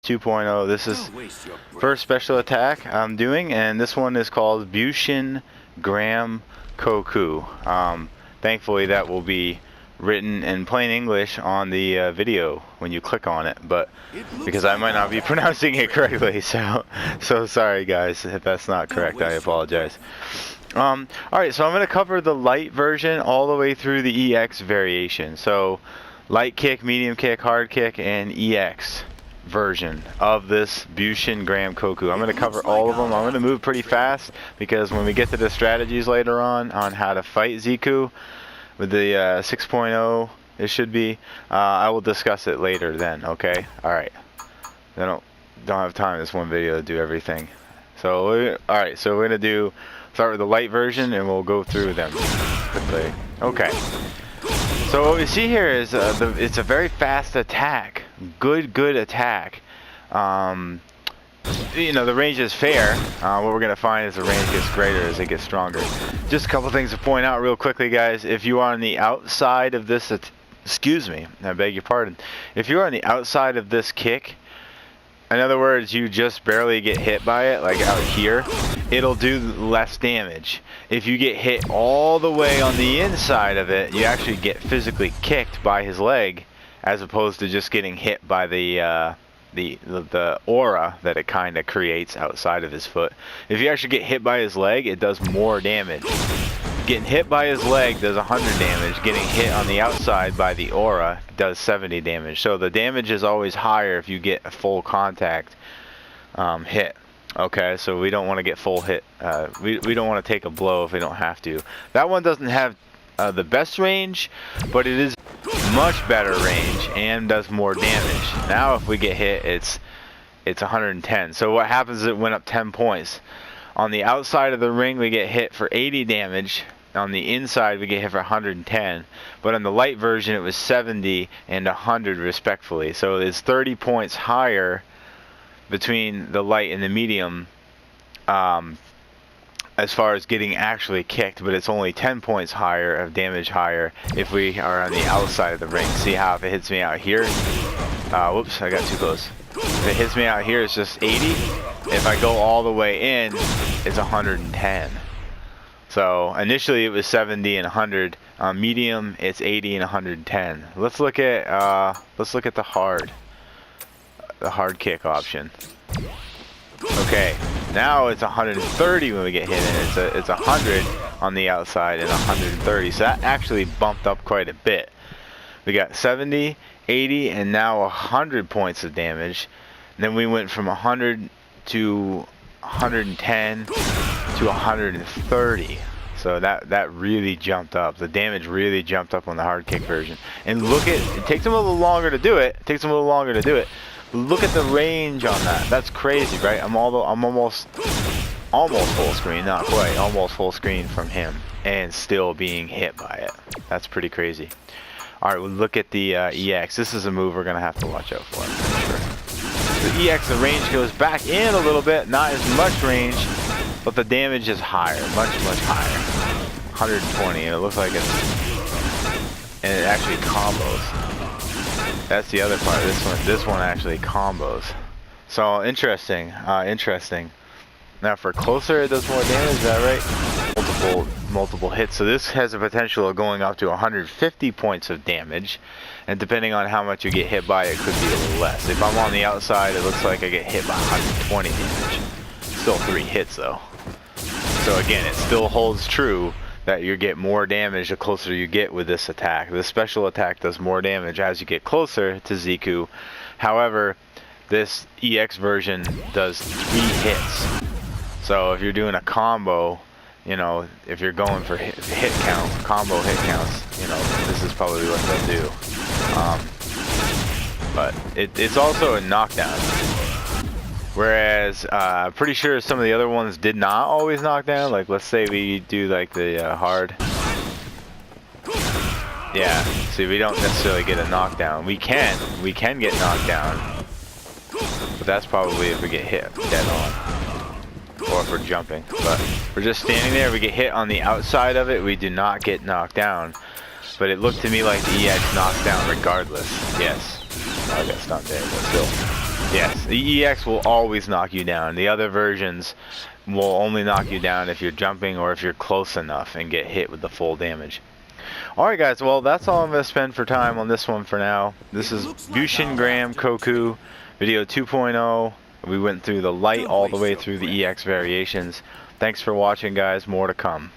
2.0. This is first special attack I'm doing, and this one is called Bushin Gram-Koku. Thankfully that will be written in plain English on the video when you click on it, but because I might not be pronouncing it correctly, so sorry guys if that's not correct. I apologize. Alright, so I'm going to cover the light version all the way through the EX variation. So light kick, medium kick, hard kick, and EX version of this Bushin Gram-Koku. I'm going to cover all of them. I'm going to move pretty fast because when we get to the strategies later on how to fight Zeku with the 6.0, it should be, I will discuss it later then, okay? Alright. I don't have time in this one video to do everything. So, alright, so we're going to start with the light version and we'll go through them quickly. Okay. So what we see here is it's a very fast attack. Good attack. You know, the range is fair. What we're going to find is the range gets greater as it gets stronger. Just a couple things to point out real quickly, guys. If you are on the outside of this, excuse me, I beg your pardon. If you're on the outside of this kick, in other words, you just barely get hit by it, like out here, it'll do less damage. If you get hit all the way on the inside of it, you actually get physically kicked by his leg, as opposed to just getting hit by the aura that it kind of creates outside of his foot. If you actually get hit by his leg, it does more damage. Getting hit by his leg does 100 damage. Getting hit on the outside by the aura does 70 damage. So the damage is always higher if you get a full contact hit. Okay, so we don't want to get full hit. We don't want to take a blow if we don't have to. That one doesn't have the best range, but it is much better range and does more damage. Now if we get hit, it's 110. So what happens is it went up 10 points. On the outside of the ring we get hit for 80 damage. On the inside we get hit for 110. But on the light version it was 70 and 100 respectfully. So it's 30 points higher between the light and the medium as far as getting actually kicked, but it's only 10 points higher of damage higher if we are on the outside of the ring. See how if it hits me out here, whoops, I got too close. If it hits me out here, it's just 80. If I go all the way in, it's 110. So initially it was 70 and 100. Medium, it's 80 and 110. Let's look at the hard kick option. Okay, now it's 130 when we get hit, and it's 100 on the outside and 130. So that actually bumped up quite a bit. We got 70, 80, and now 100 points of damage. And then we went from 100 to 110 to 130. So that really jumped up. The damage really jumped up on the hard kick version. And look at it takes them a little longer to do it. Look at the range on that. That's crazy, right? I'm almost full screen, not quite, almost full screen from him, and still being hit by it. That's pretty crazy. All right, we'll look at the EX. This is a move we're gonna have to watch out for, I'm sure. The EX, the range goes back in a little bit, not as much range, but the damage is higher, much higher. 120, and it looks like and it actually combos. That's the other part. This one actually combos. So interesting. Now for closer, it does more damage. Is that right? Multiple hits. So this has a potential of going up to 150 points of damage, and depending on how much you get hit by, it could be a little less. If I'm on the outside, it looks like I get hit by 120 damage. Still 3 hits though. So again, it still holds true that you get more damage the closer you get with this attack. This special attack does more damage as you get closer to Zeku. However, this EX version does 3 hits. So if you're doing a combo, you know, if you're going for hit count, combo hit counts, you know, this is probably what they'll do. But it's also a knockdown. Whereas, pretty sure some of the other ones did not always knock down. Like, let's say we do like the hard. Yeah, see, we don't necessarily get a knockdown. We can get knocked down, but that's probably if we get hit dead on, or if we're jumping. But we're just standing there. We get hit on the outside of it. We do not get knocked down. But it looked to me like the EX knocks down regardless. Yes, I got stunned there, but still. Yes, the EX will always knock you down. The other versions will only knock you down if you're jumping or if you're close enough and get hit with the full damage. Alright guys, well that's all I'm going to spend for time on this one for now. This is Bushin Gram-Koku video 2.0. We went through the light all the way through the EX variations. Thanks for watching guys, more to come.